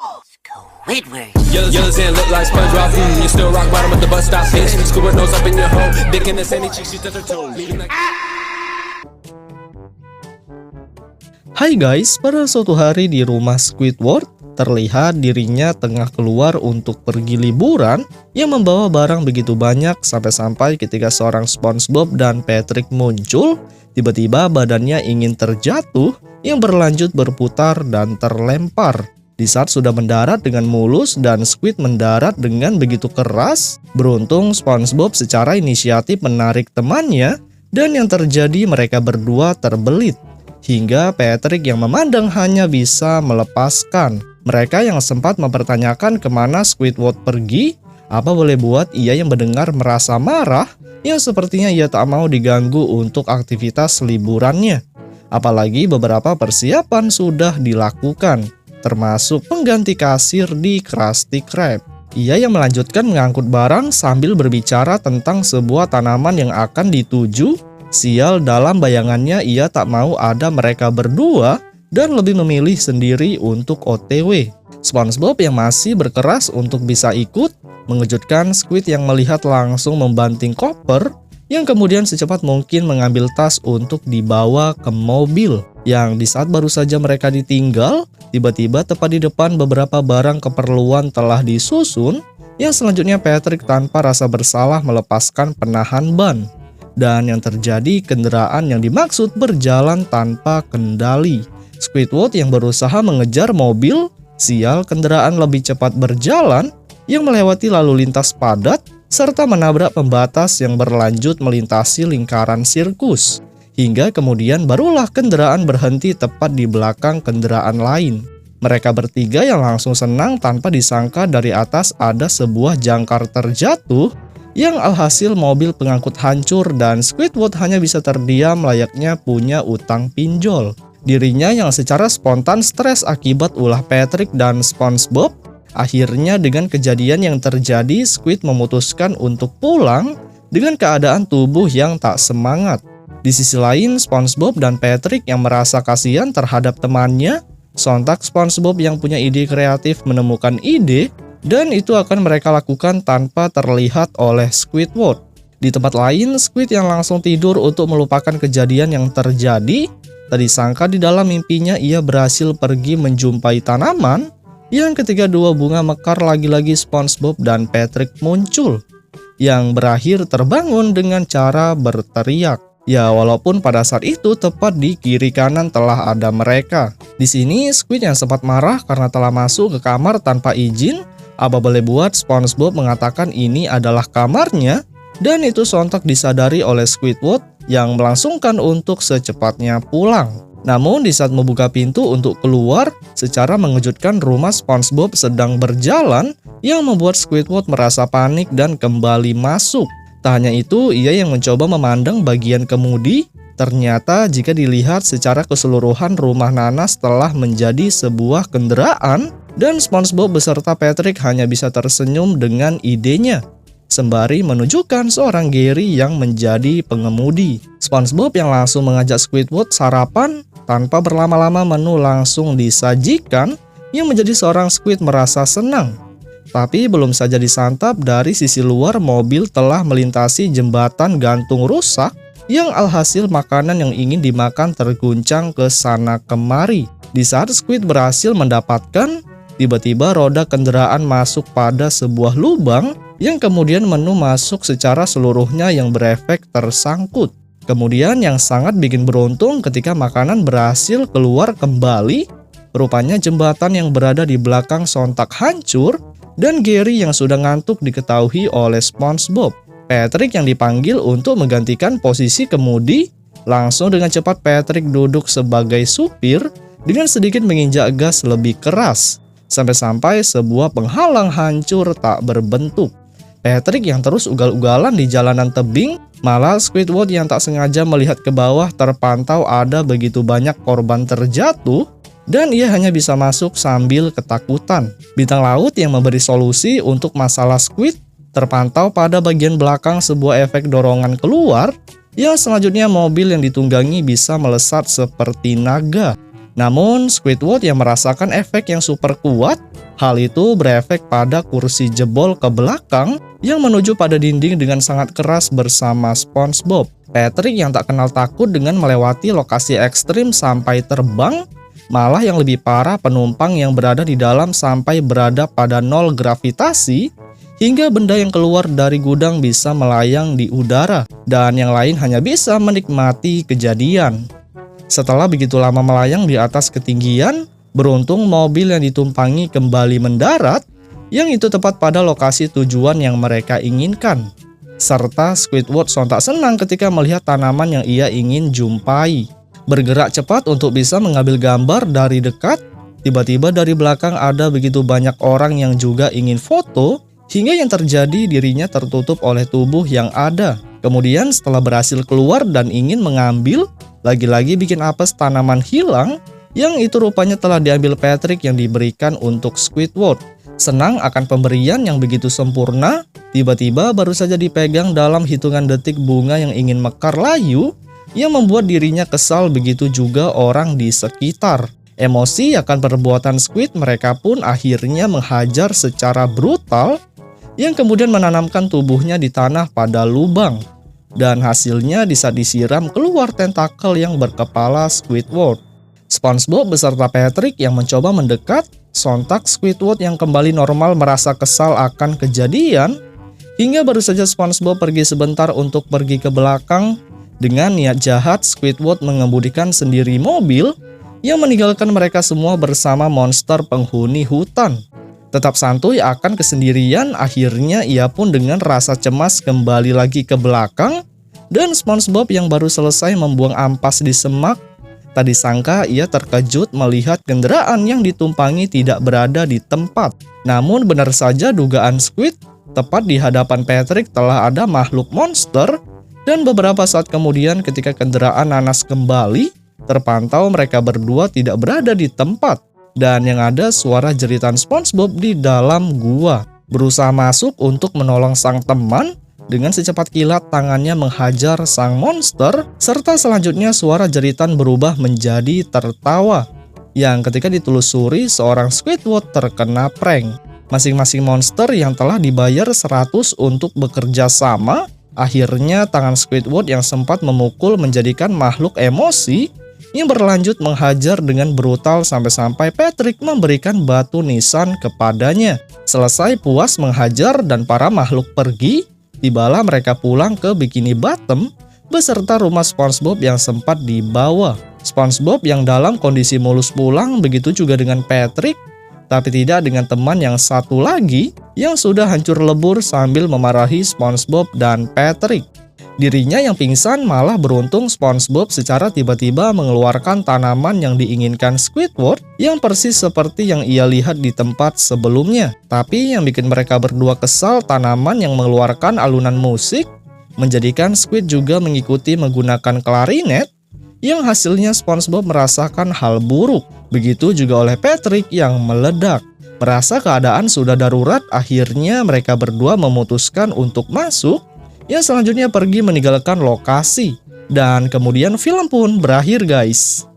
Squidward. Yellow sand look like SpongeBob. You still rock bottom at the bus stop. Bitch, scuba nose up in your hole. Dick in the sandy cheeks, she touch her toes. Hai guys, pada suatu hari di rumah Squidward, terlihat dirinya tengah keluar untuk pergi liburan yang membawa barang begitu banyak sampai-sampai ketika seorang SpongeBob dan Patrick muncul, tiba-tiba badannya ingin terjatuh yang berlanjut berputar dan terlempar. Di saat sudah mendarat dengan mulus dan Squid mendarat dengan begitu keras, beruntung SpongeBob secara inisiatif menarik temannya dan yang terjadi mereka berdua terbelit. Hingga Patrick yang memandang hanya bisa melepaskan. Mereka yang sempat mempertanyakan kemana Squidward pergi, apa boleh buat ia yang mendengar merasa marah yang sepertinya ia tak mau diganggu untuk aktivitas liburannya. Apalagi beberapa persiapan sudah dilakukan, termasuk pengganti kasir di Krusty Krab. Ia yang melanjutkan mengangkut barang sambil berbicara tentang sebuah tanaman yang akan dituju. Sial, dalam bayangannya ia tak mau ada mereka berdua dan lebih memilih sendiri untuk OTW. SpongeBob yang masih berkeras untuk bisa ikut, mengejutkan Squid yang melihat langsung membanting koper, yang kemudian secepat mungkin mengambil tas untuk dibawa ke mobil. Yang di saat baru saja mereka ditinggal, tiba-tiba tepat di depan beberapa barang keperluan telah disusun, yang selanjutnya Patrick tanpa rasa bersalah melepaskan penahan ban. Dan yang terjadi, kendaraan yang dimaksud berjalan tanpa kendali. Squidward yang berusaha mengejar mobil, sial kendaraan lebih cepat berjalan, yang melewati lalu lintas padat, serta menabrak pembatas yang berlanjut melintasi lingkaran sirkus. Hingga kemudian barulah kendaraan berhenti tepat di belakang kendaraan lain. Mereka bertiga yang langsung senang tanpa disangka dari atas ada sebuah jangkar terjatuh, yang alhasil mobil pengangkut hancur dan Squidward hanya bisa terdiam layaknya punya utang pinjol. Dirinya yang secara spontan stres akibat ulah Patrick dan SpongeBob. Akhirnya dengan kejadian yang terjadi, Squid memutuskan untuk pulang dengan keadaan tubuh yang tak semangat. Di sisi lain, SpongeBob dan Patrick yang merasa kasihan terhadap temannya. Sontak SpongeBob yang punya ide kreatif menemukan ide, dan itu akan mereka lakukan tanpa terlihat oleh Squidward. Di tempat lain, Squid yang langsung tidur untuk melupakan kejadian yang terjadi. Tadi sangka di dalam mimpinya ia berhasil pergi menjumpai tanaman, yang ketika dua bunga mekar lagi-lagi SpongeBob dan Patrick muncul, yang berakhir terbangun dengan cara berteriak. Ya, walaupun pada saat itu tepat di kiri kanan telah ada mereka. Di sini Squid yang sempat marah karena telah masuk ke kamar tanpa izin. Apa boleh buat, SpongeBob mengatakan ini adalah kamarnya, dan itu sontak disadari oleh Squidward yang melangsungkan untuk secepatnya pulang. Namun di saat membuka pintu untuk keluar, secara mengejutkan rumah SpongeBob sedang berjalan, yang membuat Squidward merasa panik dan kembali masuk. Tak hanya itu, ia yang mencoba memandang bagian kemudi. Ternyata jika dilihat secara keseluruhan, rumah nanas telah menjadi sebuah kendaraan, dan SpongeBob beserta Patrick hanya bisa tersenyum dengan idenya, sembari menunjukkan seorang Gary yang menjadi pengemudi. SpongeBob yang langsung mengajak Squidward sarapan. Tanpa berlama-lama menu langsung disajikan, yang menjadi seorang Squid merasa senang. Tapi belum saja disantap, dari sisi luar mobil telah melintasi jembatan gantung rusak, yang alhasil makanan yang ingin dimakan terguncang ke sana kemari. Di saat Squid berhasil mendapatkan, tiba-tiba roda kendaraan masuk pada sebuah lubang, yang kemudian menu masuk secara seluruhnya yang berefek tersangkut. Kemudian yang sangat bikin beruntung ketika makanan berhasil keluar kembali, rupanya jembatan yang berada di belakang sontak hancur, dan Gary yang sudah ngantuk diketahui oleh SpongeBob. Patrick yang dipanggil untuk menggantikan posisi kemudi, langsung dengan cepat Patrick duduk sebagai supir dengan sedikit menginjak gas lebih keras, sampai-sampai sebuah penghalang hancur tak berbentuk. Patrick yang terus ugal-ugalan di jalanan tebing, malah Squidward yang tak sengaja melihat ke bawah terpantau ada begitu banyak korban terjatuh, dan ia hanya bisa masuk sambil ketakutan. Bintang laut yang memberi solusi untuk masalah Squid terpantau pada bagian belakang sebuah efek dorongan keluar, yang selanjutnya mobil yang ditunggangi bisa melesat seperti naga. Namun Squidward yang merasakan efek yang super kuat, hal itu berefek pada kursi jebol ke belakang yang menuju pada dinding dengan sangat keras bersama SpongeBob. Patrick yang tak kenal takut dengan melewati lokasi ekstrim sampai terbang, malah yang lebih parah penumpang yang berada di dalam sampai berada pada nol gravitasi, hingga benda yang keluar dari gudang bisa melayang di udara, dan yang lain hanya bisa menikmati kejadian. Setelah begitu lama melayang di atas ketinggian, beruntung mobil yang ditumpangi kembali mendarat, yang itu tepat pada lokasi tujuan yang mereka inginkan. Serta Squidward sontak senang ketika melihat tanaman yang ia ingin jumpai. Bergerak cepat untuk bisa mengambil gambar dari dekat, tiba-tiba dari belakang ada begitu banyak orang yang juga ingin foto, hingga yang terjadi dirinya tertutup oleh tubuh yang ada. Kemudian setelah berhasil keluar dan ingin mengambil, lagi-lagi bikin apes tanaman hilang, yang itu rupanya telah diambil Patrick yang diberikan untuk Squidward. Senang akan pemberian yang begitu sempurna, tiba-tiba baru saja dipegang dalam hitungan detik bunga yang ingin mekar layu, yang membuat dirinya kesal, begitu juga orang di sekitar. Emosi akan perbuatan Squid, mereka pun akhirnya menghajar secara brutal, yang kemudian menanamkan tubuhnya di tanah pada lubang. Dan hasilnya di saat disiram keluar tentakel yang berkepala Squidward. SpongeBob beserta Patrick yang mencoba mendekat, sontak Squidward yang kembali normal merasa kesal akan kejadian, hingga baru saja SpongeBob pergi sebentar untuk pergi ke belakang. Dengan niat jahat, Squidward mengemudikan sendiri mobil yang meninggalkan mereka semua bersama monster penghuni hutan. Tetap santuy akan kesendirian, akhirnya ia pun dengan rasa cemas kembali lagi ke belakang, dan SpongeBob yang baru selesai membuang ampas di semak, tak disangka ia terkejut melihat kendaraan yang ditumpangi tidak berada di tempat. Namun benar saja dugaan Squid, tepat di hadapan Patrick telah ada makhluk monster, dan beberapa saat kemudian ketika kendaraan nanas kembali, terpantau mereka berdua tidak berada di tempat. Dan yang ada suara jeritan SpongeBob di dalam gua. Berusaha masuk untuk menolong sang teman, dengan secepat kilat tangannya menghajar sang monster, serta selanjutnya suara jeritan berubah menjadi tertawa. Yang ketika ditelusuri, seorang Squidward terkena prank. Masing-masing monster yang telah dibayar 100 untuk bekerja sama, akhirnya tangan Squidward yang sempat memukul menjadikan makhluk emosi, yang berlanjut menghajar dengan brutal sampai-sampai Patrick memberikan batu nisan kepadanya. Selesai puas menghajar dan para makhluk pergi, tibalah mereka pulang ke Bikini Bottom beserta rumah SpongeBob yang sempat dibawa. SpongeBob yang dalam kondisi mulus pulang, begitu juga dengan Patrick, tapi tidak dengan teman yang satu lagi yang sudah hancur lebur sambil memarahi SpongeBob dan Patrick. Dirinya yang pingsan, malah beruntung SpongeBob secara tiba-tiba mengeluarkan tanaman yang diinginkan Squidward yang persis seperti yang ia lihat di tempat sebelumnya. Tapi yang bikin mereka berdua kesal, tanaman yang mengeluarkan alunan musik menjadikan Squid juga mengikuti menggunakan klarinet, yang hasilnya SpongeBob merasakan hal buruk. Begitu juga oleh Patrick yang meledak. Merasa keadaan sudah darurat, akhirnya mereka berdua memutuskan untuk masuk, yang selanjutnya pergi meninggalkan lokasi. Dan kemudian film pun berakhir guys.